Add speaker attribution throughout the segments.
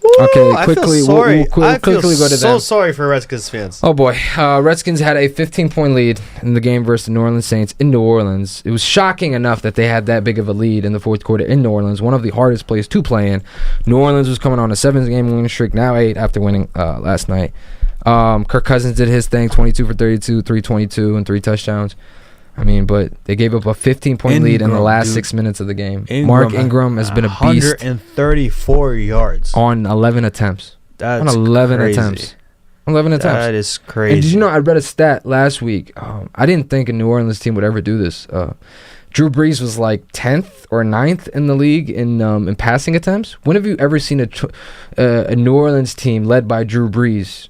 Speaker 1: Okay, quickly, we'll quickly go to
Speaker 2: so
Speaker 1: them.
Speaker 2: sorry for Redskins fans.
Speaker 1: Oh boy, Redskins had a 15-point lead in the game versus the New Orleans Saints in New Orleans. It was shocking enough that they had that big of a lead in the fourth quarter in New Orleans, one of the hardest places to play in. New Orleans was coming on a 7-game winning streak, now 8 after winning last night. Kirk Cousins did his thing, 22 for 32, 322, and 3 touchdowns. I mean, but they gave up a 15-point lead in the last 6 minutes of the game. Mark Ingram has been a beast.
Speaker 2: 134 yards.
Speaker 1: On 11 attempts.
Speaker 2: That's
Speaker 1: on 11
Speaker 2: crazy.
Speaker 1: attempts. 11 attempts.
Speaker 2: That is crazy.
Speaker 1: And did you know, I read a stat last week. I didn't think a New Orleans team would ever do this. Drew Brees was like 10th or 9th in the league in passing attempts. When have you ever seen a New Orleans team led by Drew Brees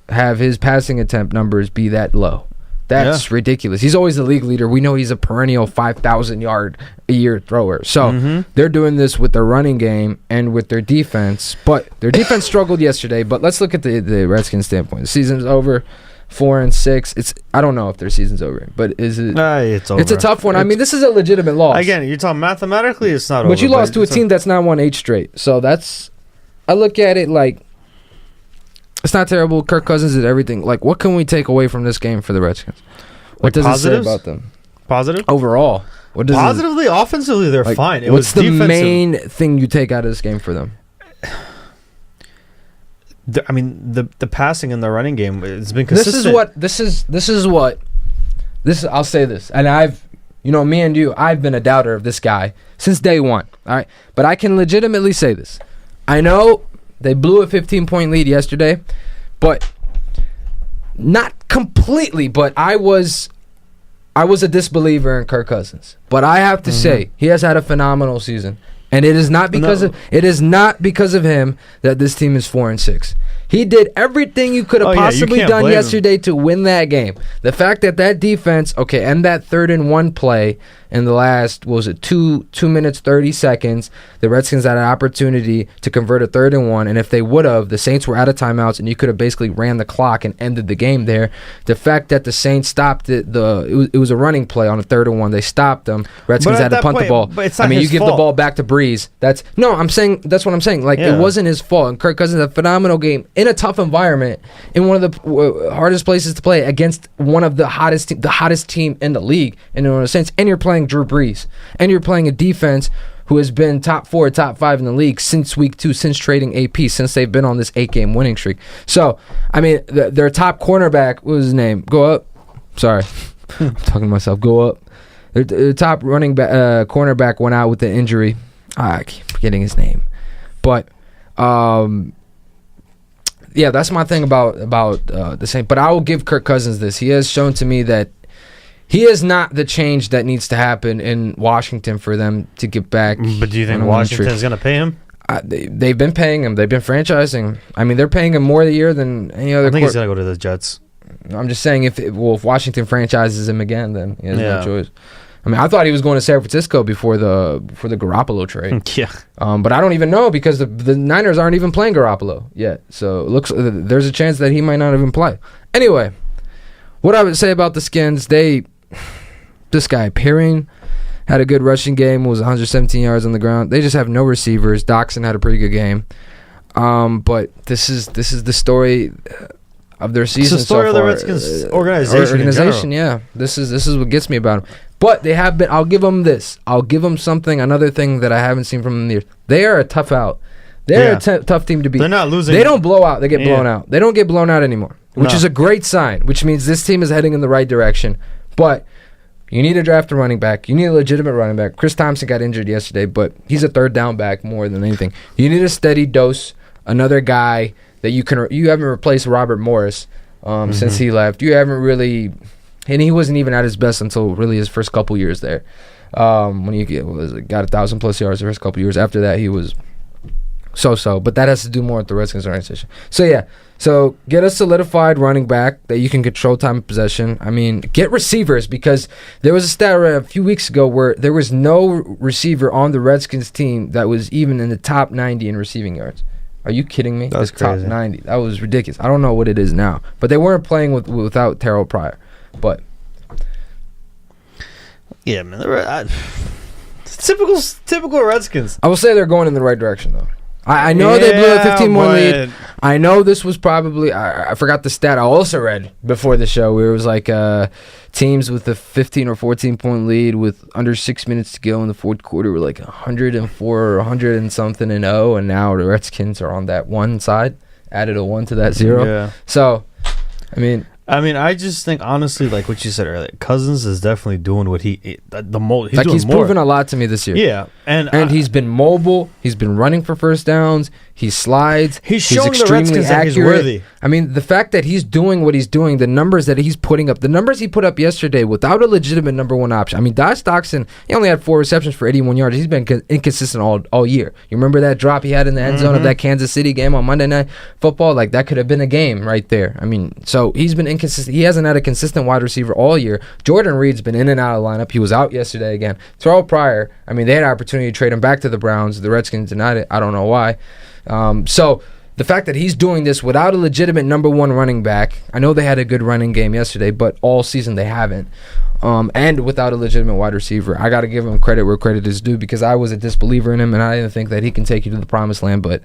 Speaker 1: have his passing attempt numbers be that low? That's ridiculous. He's always the league leader. We know he's a perennial 5,000-yard-a-year thrower. So they're doing this with their running game and with their defense. But their defense struggled yesterday. But let's look at the Redskins standpoint. The season's over, 4-6. I don't know if their season's over, but is it?
Speaker 2: It's over.
Speaker 1: It's a tough one. I mean, this is a legitimate loss.
Speaker 2: Again, you're talking mathematically, it's not over.
Speaker 1: But you lost to a team that's not won 8 straight. So that's, I look at it like, it's not terrible. Kirk Cousins did everything. Like, what can we take away from this game for the Redskins? What does it say about them?
Speaker 2: Positive?
Speaker 1: Overall. What does
Speaker 2: Positively, offensively, they're fine.
Speaker 1: What's the main thing you take out of this game for them?
Speaker 2: I mean, the passing and the running game, it's been consistent.
Speaker 1: I'll say this. And me and you, I've been a doubter of this guy since day one. All right? But I can legitimately say this. I know they blew a 15-point lead yesterday, but not completely. But I was a disbeliever in Kirk Cousins. But I have to say, he has had a phenomenal season, and it is not because of him that this team is 4-6. He did everything you could have possibly done yesterday to win that game. The fact that defense, and that 3rd-and-1 play in the last, 2 minutes, 30 seconds, the Redskins had an opportunity to convert a 3rd-and-1, and if they would have, the Saints were out of timeouts, and you could have basically ran the clock and ended the game there. The fact that the Saints stopped it was a running play on a 3rd-and-1. They stopped them. Redskins had to punt the ball.
Speaker 2: But it's not
Speaker 1: you give the ball back to Brees. That's what I'm saying. Like, it wasn't his fault. And Kirk Cousins had a phenomenal game in a tough environment, in one of the hardest places to play against one of the hottest team in the league, in a sense. And you're playing Drew Brees, and you're playing a defense who has been top 4, top 5 in the league since week 2, since trading AP, since they've been on this 8-game winning streak. So, I mean, their top cornerback, what was his name? Go up. Sorry, I'm talking to myself. Go up. Their top cornerback went out with an injury. I keep forgetting his name, but that's my thing about the Saints. But I will give Kirk Cousins this. He has shown to me that he is not the change that needs to happen in Washington for them to get back.
Speaker 2: But do you think Washington's going to pay him?
Speaker 1: They've been paying him. They've been franchising. I mean, they're paying him more a year than any other.
Speaker 2: I think he's going to go to the Jets.
Speaker 1: I'm just saying, if Washington franchises him again, then he has no choice. I mean, I thought he was going to San Francisco before the Garoppolo trade.
Speaker 2: Yeah.
Speaker 1: But I don't even know, because the Niners aren't even playing Garoppolo yet. So it looks there's a chance that he might not even play. Anyway, what I would say about the Skins, this guy Perrine had a good rushing game, was 117 yards on the ground. They just have no receivers. Doxson had a pretty good game. But this is the story of their season so far.
Speaker 2: It's the story of the Redskins organization.
Speaker 1: Yeah. This is what gets me about them. But they have been. I'll give them this. I'll give them something. Another thing that I haven't seen from them years. They are a tough out. They're a tough team to beat.
Speaker 2: They're not losing.
Speaker 1: They don't blow out. They get blown out. They don't get blown out anymore, which is a great sign. Which means this team is heading in the right direction. But you need to draft a running back. You need a legitimate running back. Chris Thompson got injured yesterday, but he's a 3rd down back more than anything. You need a steady dose. Another guy that you haven't replaced Robert Morris since he left. You haven't really. And he wasn't even at his best until really his first couple years there. When he got 1,000+ yards the first couple years. After that, he was so-so. But that has to do more with the Redskins organization. So get a solidified running back that you can control time of possession. I mean, get receivers, because there was a stat a few weeks ago where there was no receiver on the Redskins team that was even in the top 90 in receiving yards. Are you kidding me?
Speaker 2: That's crazy.
Speaker 1: Top 90. That was ridiculous. I don't know what it is now. But they weren't playing without Terrell Pryor. But
Speaker 2: yeah, man, typical Redskins.
Speaker 1: I will say they're going in the right direction, though. I know they blew a 15-1 lead. I know this was probably... I forgot the stat I also read before the show where it was like teams with a 15 or 14-point lead with under 6 minutes to go in the fourth quarter were like 104 or 100 and something and 0, and now the Redskins are on that one side. Added a 1 to that 0.
Speaker 2: Yeah.
Speaker 1: So, I mean,
Speaker 2: I just think honestly, like what you said earlier, Cousins is definitely doing what he's
Speaker 1: he's
Speaker 2: more.
Speaker 1: proven a lot to me this year.
Speaker 2: Yeah,
Speaker 1: and he's been mobile. He's been running for first downs. He slides.
Speaker 2: He's showing the Redskins that he's worthy.
Speaker 1: I mean, the fact that he's doing what he's doing, the numbers that he's putting up, the numbers he put up yesterday without a legitimate number one option. I mean, Dye Stockton, he only had 4 receptions for 81 yards. He's been inconsistent all year. You remember that drop he had in the end zone of that Kansas City game on Monday Night Football? Like, that could have been a game right there. I mean, so he's been inconsistent. He hasn't had a consistent wide receiver all year. Jordan Reed's been in and out of the lineup. He was out yesterday again. Terrell Pryor, I mean, they had an opportunity to trade him back to the Browns. The Redskins denied it. I don't know why. So the fact that he's doing this without a legitimate number one running back, I know they had a good running game yesterday, but all season they haven't. And without a legitimate wide receiver, I got to give him credit where credit is due because I was a disbeliever in him and I didn't think that he can take you to the promised land. But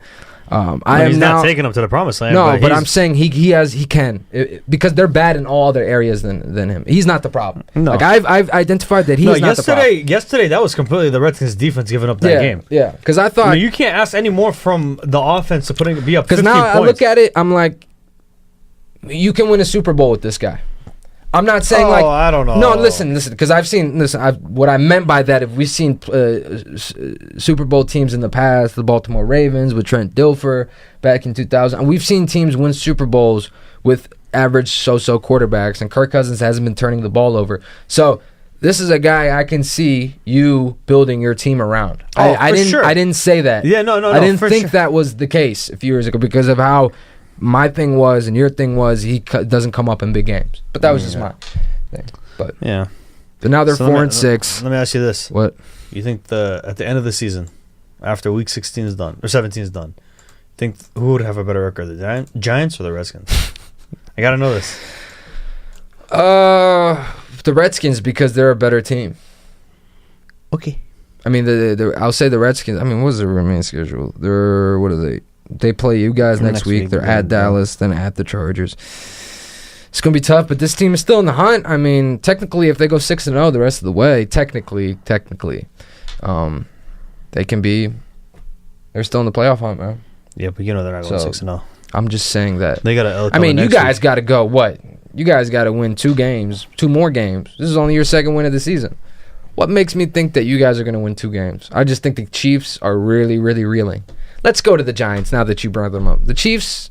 Speaker 2: he's not taking him to the promised land.
Speaker 1: No, but I'm saying he can because they're bad in all other areas than him. He's not the problem. No. Like I've identified that he's not the problem.
Speaker 2: Yesterday that was completely the Redskins defense giving up that game.
Speaker 1: Yeah, because I thought
Speaker 2: you can't ask any more from the offense to be up 15 points.
Speaker 1: Because now I look at it, I'm like, you can win a Super Bowl with this guy. I'm not saying
Speaker 2: I don't know.
Speaker 1: No, listen, because what I meant by that, if we've seen Super Bowl teams in the past, the Baltimore Ravens with Trent Dilfer back in 2000, and we've seen teams win Super Bowls with average so-so quarterbacks, and Kirk Cousins hasn't been turning the ball over. So this is a guy I can see you building your team around. I didn't say that.
Speaker 2: Yeah, no.
Speaker 1: I didn't think that was the case a few years ago because of how my thing was and your thing was he doesn't come up in big games. But that was just my thing. But
Speaker 2: yeah.
Speaker 1: But now they're 4-6.
Speaker 2: Let me ask you this.
Speaker 1: What?
Speaker 2: You think at the end of the season, after week 16 is done, or 17 is done, think who would have a better record, the Giants or the Redskins? I got to know this.
Speaker 1: The Redskins because they're a better team.
Speaker 2: Okay.
Speaker 1: I mean, I'll say the Redskins. I mean, what is their remaining schedule? What are they? They play you guys next week. They're at Dallas, then at the Chargers. It's going to be tough, but this team is still in the hunt. I mean, technically, if they go 6-0 the rest of the way, technically, they can be. They're still in the playoff hunt, man.
Speaker 2: Yeah, but you know they're not going 6-0.
Speaker 1: I'm just saying that.
Speaker 2: They got to.
Speaker 1: I mean, you guys got to go. What? You guys got to win 2 more games. This is only your second win of the season. What makes me think that you guys are going to win 2 games? I just think the Chiefs are really, really reeling. Let's go to the Giants now that you brought them up. The Chiefs